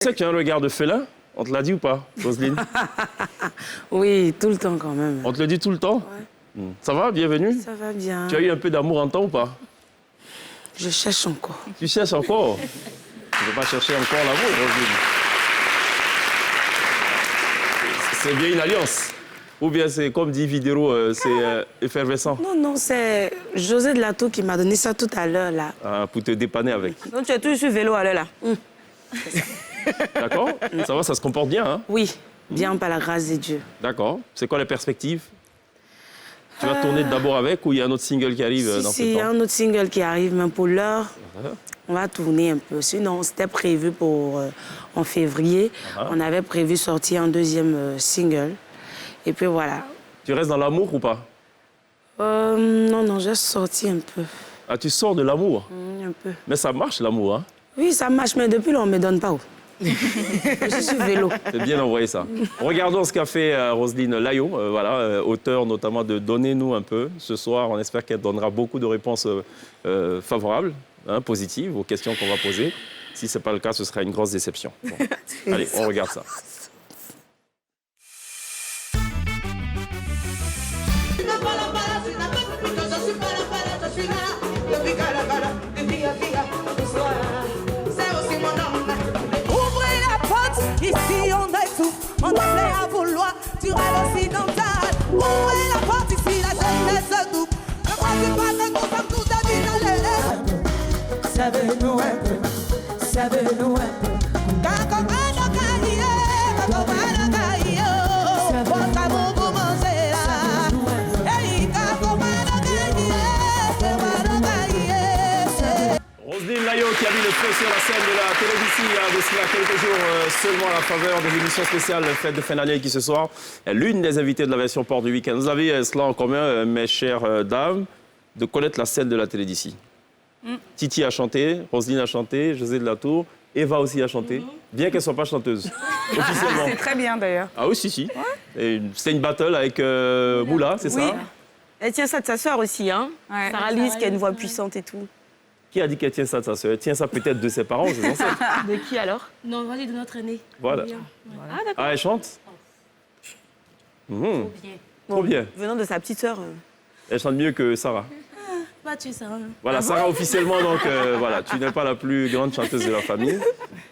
Tu sais qu'il y a un regard de félin? On te l'a dit ou pas, Roselyne? Oui, tout le temps quand même. On te le dit tout le temps? Ouais. Ça va? Bienvenue? Ça va bien. Tu as eu un peu d'amour en temps ou pas? Je cherche encore. Tu cherches encore? Tu ne veux pas chercher encore l'amour, Roselyne? C'est bien une alliance. Ou bien c'est comme dit Vidéro, c'est effervescent. Non, c'est José de Latour qui m'a donné ça tout à l'heure, là. Ah, pour te dépanner avec. Donc tu es toujours sur vélo à l'heure, là. D'accord? Ça va, ça se comporte bien, hein? Oui, bien par la grâce de Dieu. D'accord. C'est quoi les perspectives? Tu vas tourner d'abord avec ou il y a un autre single qui arrive dans ce temps? Il y a un autre single qui arrive, mais pour l'heure, on va tourner un peu. Sinon, c'était prévu pour en février. On avait prévu sortir un deuxième single. Et puis voilà. Tu restes dans l'amour ou pas? Non, j'ai sorti un peu. Ah, tu sors de l'amour? Un peu. Mais ça marche, l'amour, hein? Oui, ça marche, mais depuis là, on ne me donne pas où. Je suis sur vélo. C'est bien envoyé, ça. Regardons ce qu'a fait Roselyne Layo, auteure notamment de Donnez-nous un peu. Ce soir, on espère qu'elle donnera beaucoup de réponses favorables, hein, positives aux questions qu'on va poser. Si ce n'est pas le cas, ce sera une grosse déception. Bon. Allez, on regarde ça. Ici on est tout, on est prêt à vouloir durer l'occidental. Ouvrez la porte ici, la jeunesse double. Ne croyez pas que nous sommes tous des binalés. Savez-nous un peu, savez-nous un peu. Kakomano kaye, kakomano kaye, wakamu kumonse la. Hey, kakomano kaye, kakomano kaye. Roselyne Layo qui a mis le feu sur la scène de la télévision de cela quelques jours seulement à la faveur de l'émission spéciale Fête de fin d'année qui ce soir est l'une des invitées de la version Port du Week-end. Vous avez cela en commun, mes chères dames, de connaître la scène de la télévision. Titi a chanté, Roselyne a chanté, José de Latour, Eva aussi a chanté, bien qu'elle ne soit pas chanteuse, officiellement. C'est très bien d'ailleurs. Ah oui, si. Ouais. C'était une battle avec Moula, c'est Oui. ça? Elle tient ça de sa sœur aussi, hein. Ouais. Sarah Lise, qui a une voix puissante et tout. Qui a dit qu'elle tient ça de sa sœur? Elle tient ça peut-être de ses parents, c'est ancêtres. De qui alors? Non, on va dire de notre aîné. Voilà. Ah, d'accord. Ah, elle chante? Trop bien. Venant de sa petite sœur. Elle chante mieux que Sarah. Pas tu ça. Hein. Voilà, Sarah officiellement, donc voilà, tu n'es pas la plus grande chanteuse de la famille.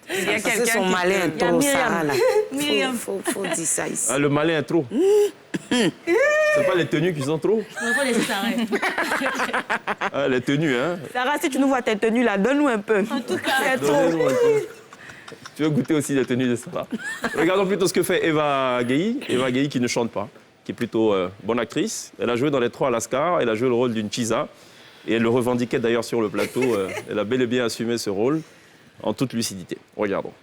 Il y a C'est quelqu'un son qui malin Il y a trop, Myriam. Sarah, là. Myriam. Faut dire ça ici. Ah, le malin est trop. C'est pas les tenues qui sont trop? On va pas laisser ça arrêter. Ah, les tenues, hein? Sarah, si tu nous vois tes tenues là, donne-nous un peu. En tout cas, C'est trop. Donnez-nous un peu. Tu veux goûter aussi les tenues de Sarah? Regardons plutôt ce que fait Eva Gueye. Eva Gueye qui ne chante pas, qui est plutôt bonne actrice. Elle a joué dans Les Trois à Lascar, elle a joué le rôle d'une Chisa. Et elle le revendiquait d'ailleurs sur le plateau. Elle a bel et bien assumé ce rôle en toute lucidité. Regardons.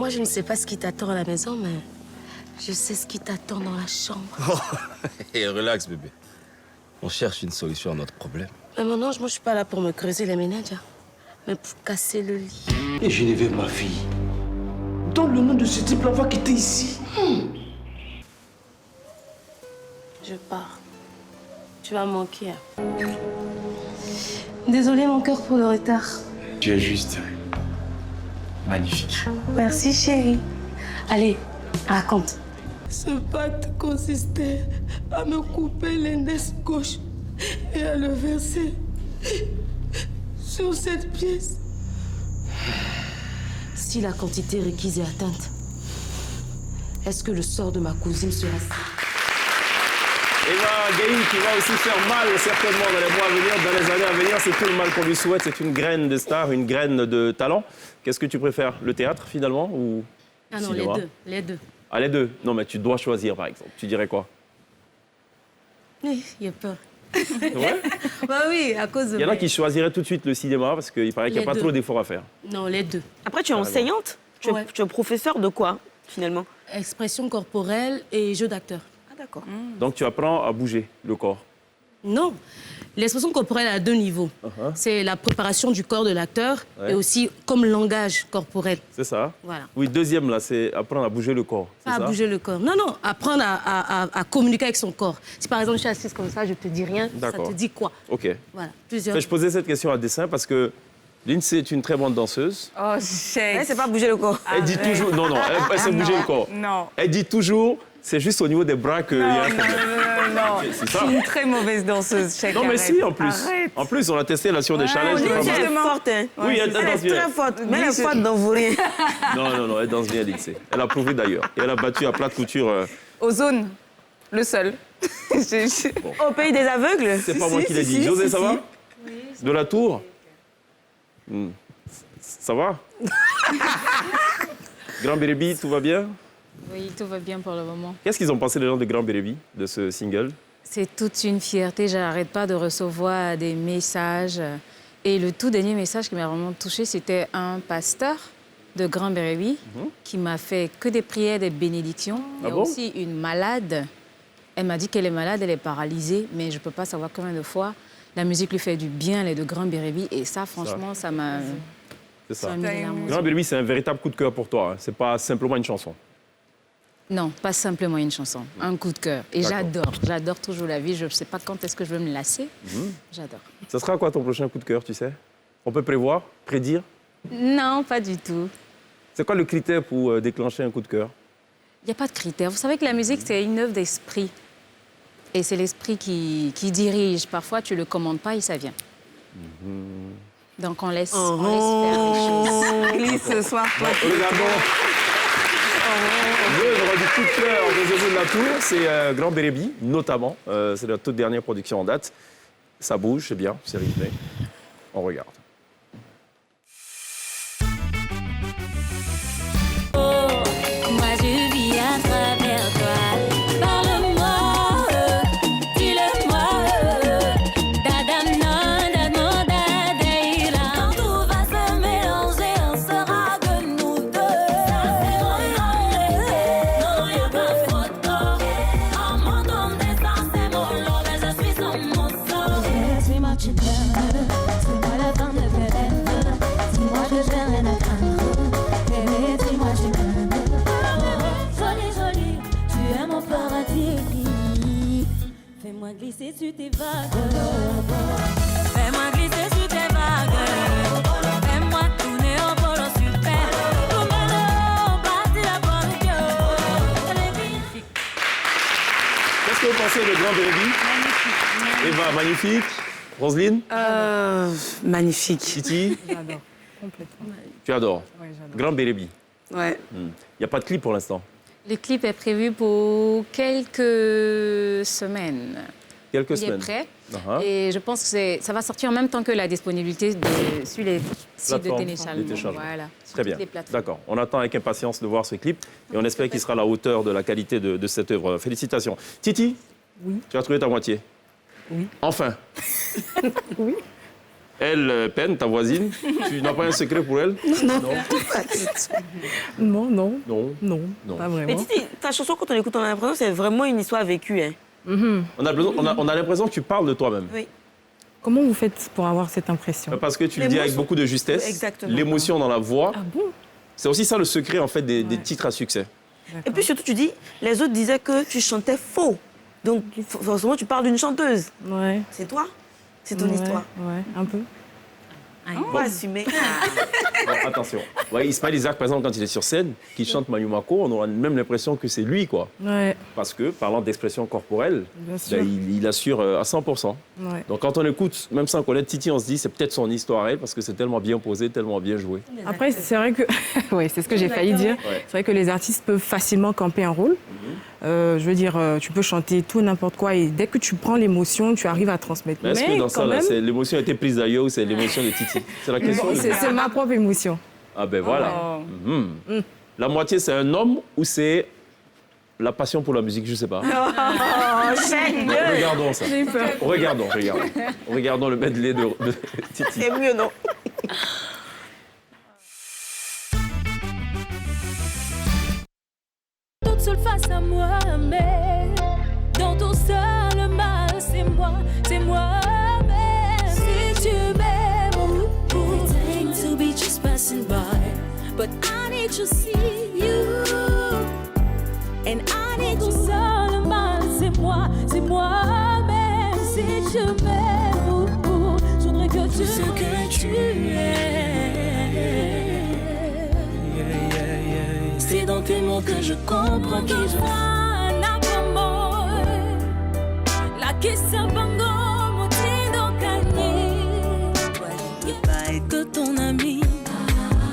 moi je ne sais pas ce qui t'attend à la maison, mais je sais ce qui t'attend dans la chambre. Et relax, bébé. On cherche une solution à notre problème. Mais mon ange, moi je suis pas là pour me creuser les méninges, hein, mais pour casser le lit. Et Geneviève, ma fille, donne le nom de ce type-là, on va quitter ici. Je pars. Tu vas me manquer. Hein. Désolée mon cœur pour le retard. Tu es juste magnifique. Merci chérie. Allez, raconte. Ce pacte consistait à me couper l'index gauche et à le verser sur cette pièce. Si la quantité requise est atteinte, est-ce que le sort de ma cousine sera... Eva Gueye qui va aussi faire mal certainement dans les mois à venir, dans les années à venir. C'est tout le mal qu'on lui souhaite. C'est une graine de star, une graine de talent. Qu'est-ce que tu préfères? Le théâtre finalement ou Ah non, cinéma? les deux. Ah, les deux? Non, mais tu dois choisir par exemple. Tu dirais quoi? Oui, il a peur. Ouais. Bah oui, à cause de... Il y en a qui choisiraient tout de suite le cinéma parce qu'il paraît qu'il n'y a Les pas deux. trop d'efforts à faire. Non, les deux. Après, tu es enseignante? Ouais. Tu es professeur de quoi, finalement? Expression corporelle et jeu d'acteur. Ah, d'accord. Donc tu apprends à bouger le corps. Non. L'expression corporelle à 2 niveaux. C'est la préparation du corps de l'acteur et aussi comme langage corporel. C'est ça. Voilà. Oui, deuxième, là, c'est apprendre à bouger le corps. Pas à bouger le corps. Non, non, apprendre à communiquer avec son corps. Si par exemple je suis assise comme ça, je te dis rien, ça te dit quoi? OK. Voilà, plusieurs. Je posais cette question à dessein parce que Lindsay est une très bonne danseuse. Oh, chèque. C'est pas bouger le corps. Elle dit toujours... Non, non, elle sait bouger le corps. Non. Elle dit toujours, c'est juste au niveau des bras qu'il y a un problème. Non, C'est je ça. suis une très mauvaise danseuse, chèque. Non, mais arrête. si, en plus. Arrête. En plus, on a testé là sur des challenges. Elle c'est pas mal. est forte, hein. Oui, elle Elle danse est bien. très forte. Mais elle est forte dans vos rien. Non, non, non, elle danse bien, Lindsay. Elle a prouvé d'ailleurs. Et elle a battu à plat de couture. Ozone, le seul. Au pays des aveugles. C'est pas moi qui l'ai dit. José, ça va? De la Tour? Ça va? Grand Bérébi, tout va bien? Oui, tout va bien pour le moment. Qu'est-ce qu'ils ont pensé les gens de Grand Bérébi, de ce single? C'est toute une fierté. J'arrête pas de recevoir des messages. Et le tout dernier message qui m'a vraiment touchée, c'était un pasteur de Grand Bérébi qui m'a fait que des prières, des bénédictions. Il y a bon? aussi une malade. Elle m'a dit qu'elle est malade, elle est paralysée, mais je ne peux pas savoir combien de fois la musique lui fait du bien, elle est de Grand Bérébi. Et ça, franchement, ça m'a... C'est ça. ça m'a mis les larmes aux Grand yeux. Bérébi, c'est un véritable coup de cœur pour toi. Hein. C'est pas simplement une chanson. Non, pas simplement une chanson, un coup de cœur. Et D'accord. j'adore toujours la vie. Je ne sais pas quand est-ce que je vais me lasser. J'adore. Ça sera quoi ton prochain coup de cœur, tu sais? On peut prévoir, prédire? Non, pas du tout. C'est quoi le critère pour déclencher un coup de cœur? Il n'y a pas de critères. Vous savez que la musique, c'est une œuvre d'esprit. Et c'est l'esprit qui dirige. Parfois, tu ne le commandes pas et ça vient. Donc, on laisse faire les choses. Glisse ce soir. Regardons. L'œuvre du coup de cœur de José de la Tour, c'est Grand Bérébi, notamment. C'est la toute dernière production en date. Ça bouge, c'est bien, c'est rythmé. On regarde. Moi je vis à travers toi. Parle-moi, dis-le-moi. Dadam, dadam, dadaïra. Quand tout va se mélanger, on sera que nous deux. Non, y'a pas photo. En mon tombe descend, c'est mon lot, mais je suis son mon sort. Dis-moi tu t'aimes, dis-moi la fin de tes rêves. Dis-moi que j'ai rien à craindre. Bébé, dis-moi tu m'aimes. Jolie, jolie, tu es mon paradis. Fais-moi glisser sur tes vagues. Fais-moi glisser sur tes vagues. Fais-moi tourner en volant super. Pour maintenant, partir la bonne gueule. Qu'est-ce que vous pensez de Grand Bérébi? Magnifique. Eva, magnifique. Roselyne? Magnifique. Titi? J'adore, complètement. Tu adores? Oui, j'adore. Grand Bérébi. Ouais. Il n'y a pas de clip pour l'instant. Le clip est prévu pour quelques semaines. Quelques Il semaines. est prêt. Uh-huh. Et je pense que ça va sortir en même temps que la disponibilité sur les sites de Plateforme téléchargement. de téléchargement. Voilà, sur Très toutes bien. les plateformes. D'accord. On attend avec impatience de voir ce clip et on espère qu'il sera à la hauteur de la qualité de cette œuvre. Félicitations. Titi? Oui. Tu as trouvé ta moitié? Oui. Enfin? Oui. Elle, Pen, ta voisine, tu n'as pas un secret pour elle? Non, non, Non. non, Non. pas Mais vraiment. Titi, ta chanson, quand on écoute, on a l'impression que c'est vraiment une histoire vécue. Hein. On a l'impression que tu parles de toi-même. Oui. Comment vous faites pour avoir cette impression? Parce que tu le dis avec beaucoup de justesse. Exactement. L'émotion dans la voix. Ah bon? C'est aussi ça le secret en fait des titres à succès. Et puis surtout, tu dis, les autres disaient que tu chantais faux. Donc, forcément, tu parles d'une chanteuse. Ouais. C'est toi. C'est ton Ouais, histoire. Ouais, un peu. On va assumer. Bon, attention. Ouais, Ismaël Isaac, par exemple, quand il est sur scène, qu'il chante Mayumako, on aura même l'impression que c'est lui, quoi. Ouais, Parce que, parlant d'expression corporelle, bien sûr. ben, il assure à 100%. Ouais. Donc quand on écoute, même sans connaître Titi, on se dit c'est peut-être son histoire à elle, parce que c'est tellement bien posé, tellement bien joué. Après, c'est vrai que... ouais, c'est ce que j'ai failli dire. Ouais. C'est vrai que les artistes peuvent facilement camper un rôle. Je veux dire, tu peux chanter tout, n'importe quoi, et dès que tu prends l'émotion, tu arrives à transmettre. Mais est-ce que dans ça, quand là, même, c'est l'émotion a été prise d'ailleurs ou c'est l'émotion de Titi? C'est la question. c'est ma propre émotion. Ah ben voilà. Oh. La moitié, c'est un homme ou c'est la passion pour la musique, je sais pas. Regardons ça. J'ai peur. Regardons le medley de Titi. C'est mieux, non? Toute seule face à moi, mais dans tout ça, le mal s'est c'est moi-même. Si tu m'aimes, everything to be just passing by, but I need to see you, and I need to seulement, c'est moi-même. Si tu m'aimes, je voudrais que tu sais que tu es. C'est dans tes mots que je comprends qui je suis. La question bango, mon tindo gagné. Je pas être ton ami.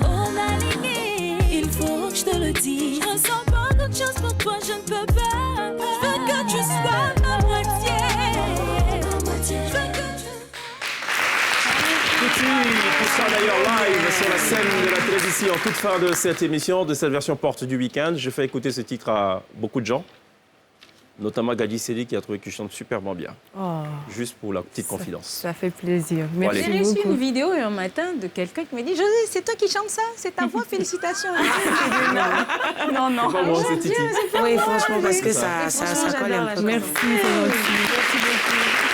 On a ligné, il faut que je te le dise. Je ressens pas d'autre chose pour toi, je ne peux pas. Je veux que tu sois ma moitié. Je veux que tu... Tout ça d'ailleurs live sur la scène de la télévision en toute fin de cette émission, de cette version porte du week-end. Je fais écouter ce titre à beaucoup de gens, notamment Gadi Seli qui a trouvé que je chante superbement bien. Oh, Juste pour la petite confidence. ça fait plaisir. Merci J'ai reçu beaucoup. une vidéo un matin de quelqu'un qui m'a dit « José, c'est toi qui chantes ça? C'est ta voix, félicitations. » Non, non. Pas moi, c'est Titi. Oui, franchement, parce que ça Franchement, colle un j'adore peu. la Merci, c'est gentil. Merci beaucoup.